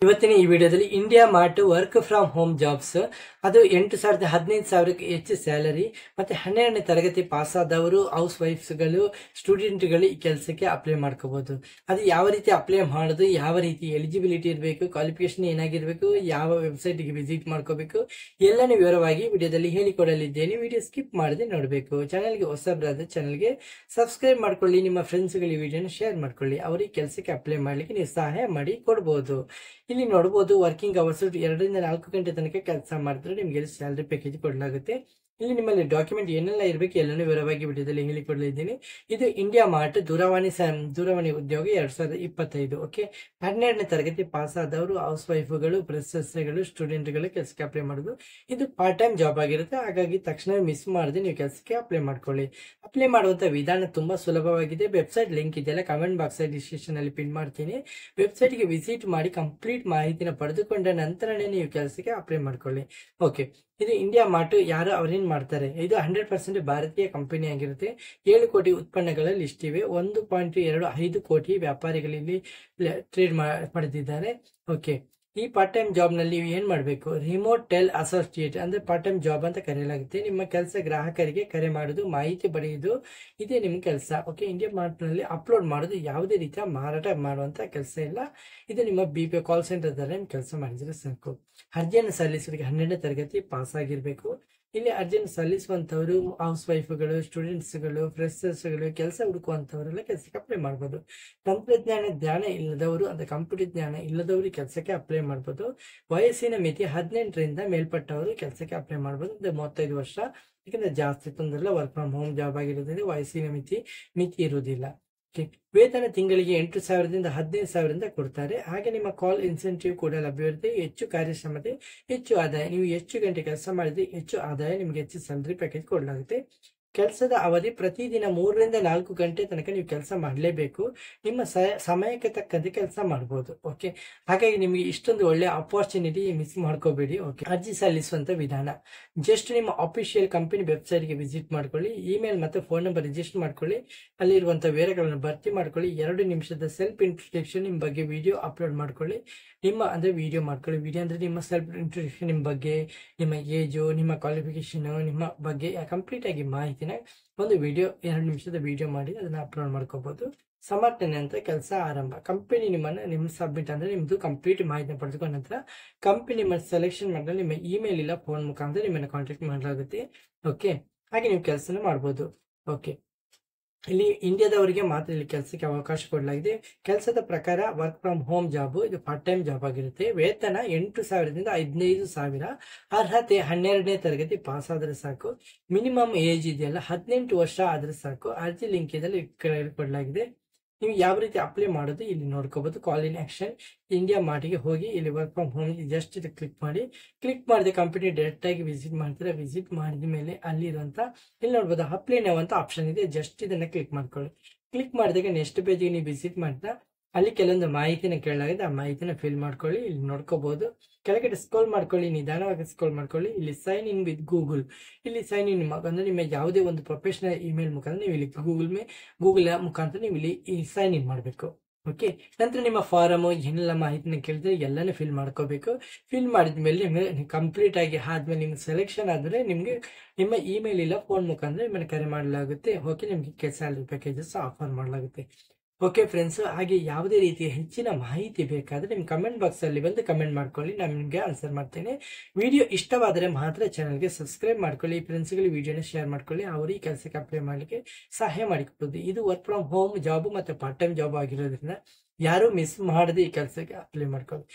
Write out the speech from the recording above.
ಇವತ್ತಿನ ಈ ವಿಡಿಯೋದಲ್ಲಿ India mart work from home jobs ಅದು 8,015,000ಕ್ಕೆ ಹೆಚ್ಚು ಸ್ಯಾಲರಿ ಮತ್ತೆ 12ನೇ ತರಗತಿ ಪಾಸ್ ಆದವರು ಹೌಸ್ ವೈಫ್ಸ್ಗಳು ಸ್ಟೂಡೆಂಟ್ಗಳು ಈ ಕೆಲಸಕ್ಕೆ ಅಪ್ಲೈ ಮಾಡ್ಕೋಬಹುದು. ಅದು ಯಾವ ರೀತಿ ಅಪ್ಲೈ ಮಾಡೋದು, ಯಾವ ರೀತಿ ಎಲಿಜಿಬಿಲಿಟಿ ಇರಬೇಕು, ಕ್ವಾಲಿಫಿಕೇಶನ್ ಏನಾಗಿರ್ಬೇಕು, ಯಾವ ವೆಬ್ಸೈಟ್ಗೆ ವಿಸಿಟ್ ಮಾಡ್ಕೋಬೇಕು ಎಲ್ಲಾನು ವಿವರವಾಗಿ ವಿಡಿಯೋದಲ್ಲಿ ಹೇಳಿಕೊಡಲಿದ್ದೇನೆ. ವಿಡಿಯೋ ಸ್ಕಿಪ್ ಮಾಡದೆ ನೋಡಬೇಕು. ಚಾನಲ್ಗೆ ಹೊಸಬರಾದ ಚಾನಲ್ಗೆ ಸಬ್ಸ್ಕ್ರೈಬ್ ಮಾಡ್ಕೊಳ್ಳಿ. ನಿಮ್ಮ ಫ್ರೆಂಡ್ಸ್ಗಳು ಈ ವಿಡಿಯೋನ ಶೇರ್ ಮಾಡ್ಕೊಳ್ಳಿ. ಅವರಿಗೆ ಕೆಲಸಕ್ಕೆ ಅಪ್ಲೈ ಮಾಡ್ಲಿಕ್ಕೆ ನೀವು ಸಹಾಯ ಮಾಡಿ ಕೊಡ್ಬೋದು. ಇಲ್ಲಿ ನೋಡಬಹುದು ವರ್ಕಿಂಗ್ ಅವರ್ಸ್ 2 ರಿಂದ 4 ಗಂಟೆ ತನಕ ಕೆಲಸ ಮಾಡಿದ್ರೆ ನಿಮಗೆ ಸ್ಯಾಲರಿ ಪ್ಯಾಕೇಜ್ ಕೊಡಲಾಗುತ್ತೆ. ಇಲ್ಲಿ ನಿಮ್ಮಲ್ಲಿ ಡಾಕ್ಯುಮೆಂಟ್ ಏನೆಲ್ಲ ಇರಬೇಕು ಎಲ್ಲನೂ ವಿವರವಾಗಿ ವಿಡಿಯೋದಲ್ಲಿ ಹೇಳಿಕೊಡಲಿದ್ದೀನಿ. ಇದು ಇಂಡಿಯಾ ಮಾರ್ಟ್ ದೂರವಾಣಿ ಉದ್ಯೋಗ 2025. ಓಕೆ, 12ನೇ ತರಗತಿ ಪಾಸ್ ಆದವರು ಹೌಸ್ ವೈಫ್ಗಳು ಫ್ರೆಶರ್ಸ್ಗಳು ಸ್ಟೂಡೆಂಟ್ಗಳು ಕೆಲಸಕ್ಕೆ ಅಪ್ಲೈ ಮಾಡೋದು. ಇದು ಪಾರ್ಟ್ ಟೈಮ್ ಜಾಬ್ ಆಗಿರುತ್ತೆ. ಹಾಗಾಗಿ ತಕ್ಷಣ ಮಿಸ್ ಮಾಡದೆ ನೀವು ಕೆಲಸಕ್ಕೆ ಅಪ್ಲೈ ಮಾಡ್ಕೊಳ್ಳಿ. ಅಪ್ಲೈ ಮಾಡುವಂತ ವಿಧಾನ ತುಂಬಾ ಸುಲಭವಾಗಿದೆ. ವೆಬ್ಸೈಟ್ ಲಿಂಕ್ ಇದೆಯಲ್ಲ ಕಮೆಂಟ್ ಬಾಕ್ಸ್ ಡಿಸ್ಕ್ರಿಪ್ಷನ್ ಅಲ್ಲಿ ಪಿನ್ ಮಾಡ್ತೀನಿ. ವೆಬ್ಸೈಟ್ಗೆ ವಿಸಿಟ್ ಮಾಡಿ ಕಂಪ್ಲೀಟ್ ಮಾಹಿತಿನ ಪಡೆದುಕೊಂಡ ನಂತರನೇ ನೀವು ಕೆಲಸಕ್ಕೆ ಅಪ್ಲೈ ಮಾಡ್ಕೊಳ್ಳಿ. ಓಕೆ, ಇದು ಇಂಡಿಯಾ ಮಾರ್ಟ್ ಯಾರು ಅವ್ರೇನ್ ಮಾಡ್ತಾರೆ, ಇದು 100% ಭಾರತೀಯ ಕಂಪನಿ ಆಗಿರುತ್ತೆ. 7 ಕೋಟಿ ಉತ್ಪನ್ನಗಳ ಲಿಸ್ಟ್ ಇವೆ. 1.25 ಕೋಟಿ ವ್ಯಾಪಾರಿಗಳಲ್ಲಿ ಟ್ರೇಡ್ ಪಡೆದಿದ್ದಾರೆ. ಓಕೆ, ಈ ಪಾರ್ಟ್ ಟೈಮ್ ಜಾಬ್ ನಲ್ಲಿ ಏನ್ ಮಾಡಬೇಕು, ರಿಮೋಟ್ ಟೆಲ್ ಅಸೋಸಿಯೇಟ್ ಅಂದ್ರೆ ಪಾರ್ಟ್ ಟೈಮ್ ಜಾಬ್ ಅಂತ ಕರೆಯಲಾಗುತ್ತೆ. ನಿಮ್ಮ ಕೆಲಸ ಗ್ರಾಹಕರಿಗೆ ಕರೆ ಮಾಡುದು, ಮಾಹಿತಿ ಪಡೆಯುವುದು, ಇದೇ ನಿಮ್ಮ ಕೆಲಸ. ಓಕೆ, ಇಂಡಿಯಾ ಮಾರ್ಟ್ ನಲ್ಲಿ ಅಪ್ಲೋಡ್ ಮಾಡೋದು, ಯಾವುದೇ ರೀತಿಯ ಮಾರಾಟ ಮಾಡುವಂತ ಕೆಲಸ ಇಲ್ಲ. ಇದು ನಿಮ್ಮ BPO ಕಾಲ್ ಸೆಂಟರ್ ತರ ಕೆಲಸ ಮಾಡಿದ್ರೆ ಸಾಕು. ಅರ್ಜಿಯನ್ನು ಸಲ್ಲಿಸೋರಿಗೆ 12ನೇ ತರಗತಿ ಪಾಸ್ ಆಗಿರ್ಬೇಕು. ಇಲ್ಲಿ ಅರ್ಜಿಯನ್ನು ಸಲ್ಲಿಸುವಂತವರು ಹೌಸ್ ವೈಫ್ಗಳು ಸ್ಟೂಡೆಂಟ್ಸ್ಗಳು ಫ್ರೆಶರ್ಸ್ಗಳು ಕೆಲಸ ಹುಡುಕುವಂತವರೆಲ್ಲ ಕೆಲಸಕ್ಕೆ ಅಪ್ಲೈ ಮಾಡ್ಬೋದು. ತಂತ್ರಜ್ಞಾನ ಜ್ಞಾನ ಇಲ್ಲದವರು ಅಂದ್ರೆ ಕಂಪ್ಯೂಟರ್ ಜ್ಞಾನ ಇಲ್ಲದವರು ಕೆಲಸಕ್ಕೆ ಅಪ್ಲೈ ಮಾಡ್ಬೋದು. ವಯಸ್ಸಿನ ಮಿತಿ 18ರಿಂದ ಮೇಲ್ಪಟ್ಟವರು ಕೆಲಸಕ್ಕೆ ಅಪ್ಲೈ ಮಾಡ್ಬೋದು. ಅಂದ್ರೆ 35 ವರ್ಷ, ಯಾಕಂದ್ರೆ ಜಾಸ್ತಿ ತೊಂದರೆ ವರ್ಕ್ ಫ್ರಮ್ ಹೋಮ್ ಜಾಬ್ ಆಗಿರೋದ್ರಿಂದ ವಯಸ್ಸಿನ ಮಿತಿ ಇರುವುದಿಲ್ಲ. ವೇತನ ತಿಂಗಳಿಗೆ 8,000ದಿಂದ 15,000 ಕೊಡ್ತಾರೆ. ಹಾಗೆ ನಿಮ್ಮ ಕಾಲ್ ಇನ್ಸೆಂಟಿವ್ ಕೂಡ ಲಭ್ಯವಿರುತ್ತೆ. ಹೆಚ್ಚು ಕಾರ್ಯಕ್ಷಮತೆ ಹೆಚ್ಚು ಆದಾಯ, ನೀವು ಹೆಚ್ಚು ಗಂಟೆ ಕೆಲಸ ಮಾಡಿದ್ರೆ ಹೆಚ್ಚು ಆದಾಯ, ನಿಮಗೆ ಹೆಚ್ಚು ಸ್ಯಾಲರಿ ಪ್ಯಾಕೇಜ್ ಕೊಡಲಾಗುತ್ತೆ. ಕೆಲಸದ ಅವಧಿ ಪ್ರತಿದಿನ 3 ರಿಂದ 4 ಗಂಟೆ ತನಕ ನೀವು ಕೆಲಸ ಮಾಡಲೇಬೇಕು. ನಿಮ್ಮ ಸಮಯಕ್ಕೆ ತಕ್ಕಂತೆ ಕೆಲಸ ಮಾಡಬಹುದು. ಓಕೆ, ಹಾಗಾಗಿ ನಿಮಗೆ ಇಷ್ಟೊಂದು ಒಳ್ಳೆ ಅಪರ್ಚುನಿಟಿ ಮಿಸ್ ಮಾಡ್ಕೋಬೇಡಿ. ಓಕೆ, ಅರ್ಜಿ ಸಲ್ಲಿಸುವಂತ ವಿಧಾನ, ಜಸ್ಟ್ ನಿಮ್ಮ ಅಫಿಷಿಯಲ್ ಕಂಪನಿ ವೆಬ್ಸೈಟ್ಗೆ ವಿಸಿಟ್ ಮಾಡ್ಕೊಳ್ಳಿ. ಇಮೇಲ್ ಮತ್ತು ಫೋನ್ ನಂಬರ್ ರಿಜಿಸ್ಟರ್ ಮಾಡ್ಕೊಳ್ಳಿ. ಅಲ್ಲಿರುವಂತಹ ವಿವರಗಳನ್ನು ಭರ್ತಿ ಮಾಡ್ಕೊಳ್ಳಿ. 2 ನಿಮಿಷದ ಸೆಲ್ಫ್ ಇಂಟ್ರೊಡಕ್ಷನ್ ನಿಮ್ಮ ಬಗ್ಗೆ ವಿಡಿಯೋ ಅಪ್ಲೋಡ್ ಮಾಡ್ಕೊಳ್ಳಿ. ವಿಡಿಯೋ ಮಾಡ್ಕೊಳ್ಳಿ. ವಿಡಿಯೋ ಅಂದ್ರೆ ನಿಮ್ಮ ಸೆಲ್ಫ್ ಇಂಟ್ರೊಡಕ್ಷನ್, ನಿಮ್ಮ ಬಗ್ಗೆ, ನಿಮ್ಮ ಏಜು, ನಿಮ್ಮ ಕ್ವಾಲಿಫಿಕೇಶನ್, ನಿಮ್ಮ ಬಗ್ಗೆ ಕಂಪ್ಲೀಟ್ ಆಗಿ ಮಾಹಿತಿನ ಒಂದು ವಿಡಿಯೋ 2 ನಿಮಿಷದ ವಿಡಿಯೋ ಮಾಡಿ ಅದನ್ನ ಅಪ್ಲೋಡ್ ಮಾಡ್ಕೋಬಹುದು. ಸಮರ್ಥನೆ ಅಂತ ಕೆಲಸ ಆರಂಭ. ಕಂಪನಿ ನಿಮ್ಮ ಸಬ್ಮಿಟ್ ಅಂದ್ರೆ ನಿಮ್ದು ಕಂಪ್ಲೀಟ್ ಮಾಹಿತಿ ಪಡೆದುಕೊಂಡ ನಂತರ ಕಂಪನಿ ನಿಮ್ಮ ಸೆಲೆಕ್ಷನ್ ಮಾಡಿದ್ರೆ ನಿಮ್ಮ ಇಮೇಲ್ ಇಲ್ಲ ಫೋನ್ ಮುಖಾಂತರ ನಿಮ್ಮನ್ನ ಕಾಂಟ್ಯಾಕ್ಟ್ ಮಾಡಲಾಗುತ್ತೆ. ಓಕೆ, ಹಾಗೆ ನೀವು ಕೆಲಸನ ಮಾಡ್ಬೋದು. ಓಕೆ, ಇಲ್ಲಿ ಇಂಡಿಯಾದವರಿಗೆ ಮಾತ್ರ ಇಲ್ಲಿ ಕೆಲಸಕ್ಕೆ ಅವಕಾಶ ಕೊಡಲಾಗಿದೆ. ಕೆಲಸದ ಪ್ರಕಾರ ವರ್ಕ್ ಫ್ರಮ್ ಹೋಮ್ ಜಾಬ್, ಇದು ಪಾರ್ಟ್ ಟೈಮ್ ಜಾಬ್ ಆಗಿರುತ್ತೆ. ವೇತನ 8,000ದಿಂದ 15,000. ಅರ್ಹತೆ 12ನೇ ತರಗತಿ ಪಾಸ್ ಆದ್ರೆ ಸಾಕು. ಮಿನಿಮಮ್ ಏಜ್ ಇದೆಯಲ್ಲ 18 ವರ್ಷ ಆದ್ರೆ ಸಾಕು. ಅರ್ಜಿ ಲಿಂಕ್ ಇದರಲ್ಲಿ ಕೊಡಲಾಗಿದೆ. ನೀವು ಯಾವ ರೀತಿ ಅಪ್ಲೈ ಮಾಡೋದು ಇಲ್ಲಿ ನೋಡ್ಕೋಬಹುದು. ಕಾಲ್ ಇನ್ ಆಕ್ಷನ್, ಇಂಡಿಯಾ ಮಾರ್ಟ್ಗೆ ಹೋಗಿ ಇಲ್ಲಿ work from home just click ಮಾಡಿ. ಕ್ಲಿಕ್ ಮಾಡಿದ ಕಂಪನಿ ಡೈರೆಕ್ಟ್ ಆಗಿ ವಿಸಿಟ್ ಮಾಡ್ತೀರಾ. ವಿಸಿಟ್ ಮಾಡಿದ ಮೇಲೆ ಅಲ್ಲಿರುವಂತ ಇಲ್ಲಿ ನೋಡ್ಬೋದು ಅಪ್ಲೈ ನೌ ಅಂತ ಆಪ್ಷನ್ ಇದೆ. ಜಸ್ಟ್ ಇದನ್ನ ಕ್ಲಿಕ್ ಮಾಡ್ಕೊಳ್ಳಿ. ಕ್ಲಿಕ್ ಮಾಡಿದಾಗ ನೆಕ್ಸ್ಟ್ ಪೇಜ್ಗೆ ನೀವು ವಿಸಿಟ್ ಮಾಡ್ತಾ ಅಲ್ಲಿ ಕೆಲವೊಂದು ಮಾಹಿತಿನ ಕೇಳಲಾಗಿದೆ. ಆ ಮಾಹಿತಿನ ಫಿಲ್ ಮಾಡ್ಕೊಳ್ಳಿ. ಇಲ್ಲಿ ನೋಡ್ಕೋಬಹುದು. ಕೆಳಗಡೆ ಸ್ಕ್ರೋಲ್ ಮಾಡ್ಕೊಳ್ಳಿ, ನಿಧಾನವಾಗಿ ಸ್ಕ್ರೋಲ್ ಮಾಡ್ಕೊಳ್ಳಿ. ಇಲ್ಲಿ ಸೈನ್ ಇನ್ ವಿತ್ ಗೂಗಲ್, ಇಲ್ಲಿ ಸೈನ್ ಇನ್ ಅಂದ್ರೆ ನಿಮ್ಮ ಯಾವುದೇ ಒಂದು ಪ್ರೊಫೆಷನಲ್ ಇಮೇಲ್ ಮುಖಾಂತರ ನೀವು ಇಲ್ಲಿ ಗೂಗಲ್ ಮುಖಾಂತರ ನೀವು ಇಲ್ಲಿ ಸೈನ್ ಇನ್ ಮಾಡಬೇಕು. ಓಕೆ, ನಂತರ ನಿಮ್ಮ ಫಾರಮ್ ಏನೆಲ್ಲ ಮಾಹಿತಿನ ಕೇಳಿದ್ರೆ ಎಲ್ಲಾನು ಫಿಲ್ ಮಾಡ್ಕೋಬೇಕು. ಫಿಲ್ ಮಾಡಿದ್ಮೇಲೆ ನಿಮಗೆ ಕಂಪ್ಲೀಟ್ ಆಗಿ ಆದ್ಮೇಲೆ ನಿಮ್ಗೆ ಸೆಲೆಕ್ಷನ್ ಆದ್ರೆ ನಿಮ್ಗೆ ನಿಮ್ಮ ಇಮೇಲ್ ಇಲ್ಲ ಫೋನ್ ಮುಖಾಂತರ ನಿಮ್ಮನ್ನು ಕರೆ ಮಾಡಲಾಗುತ್ತೆ. ಓಕೆ, ನಿಮ್ಗೆ ಸ್ಯಾಲರಿ ಪ್ಯಾಕೇಜಸ್ ಆಫರ್ ಮಾಡಲಾಗುತ್ತೆ. ಓಕೆ ಫ್ರೆಂಡ್ಸ್, ಹಾಗೆ ಯಾವುದೇ ರೀತಿಯ ಹೆಚ್ಚಿನ ಮಾಹಿತಿ ಬೇಕಾದ್ರೆ ನಿಮ್ಮ ಕಮೆಂಟ್ ಬಾಕ್ಸ್ ಅಲ್ಲಿ ಬಂದು ಕಮೆಂಟ್ ಮಾಡ್ಕೊಳ್ಳಿ, ನಾನು ನಿಮಗೆ ಆನ್ಸರ್ ಮಾಡ್ತೇನೆ. ವಿಡಿಯೋ ಇಷ್ಟವಾದರೆ ಮಾತ್ರ ಚಾನಲ್ಗೆ ಸಬ್ಸ್ಕ್ರೈಬ್ ಮಾಡ್ಕೊಳ್ಳಿ. ಫ್ರೆಂಡ್ಸ್ಗಳಿಗೆ ವಿಡಿಯೋನ ಶೇರ್ ಮಾಡ್ಕೊಳ್ಳಿ. ಅವರಿಗೆ ಕೆಲಸಕ್ಕೆ ಅಪ್ಲೈ ಮಾಡಲಿಕ್ಕೆ ಸಹಾಯ ಮಾಡಿಕೊಡ್ಬೋದು. ಇದು ವರ್ಕ್ ಫ್ರಮ್ ಹೋಮ್ ಜಾಬ್ ಮತ್ತೆ ಪಾರ್ಟ್ ಟೈಮ್ ಜಾಬ್ ಆಗಿರೋದ್ರಿಂದ ಯಾರು ಮಿಸ್ ಮಾಡದೆ ಈ ಕೆಲಸಕ್ಕೆ ಅಪ್ಲೈ ಮಾಡ್ಕೊಳ್ಳಿ.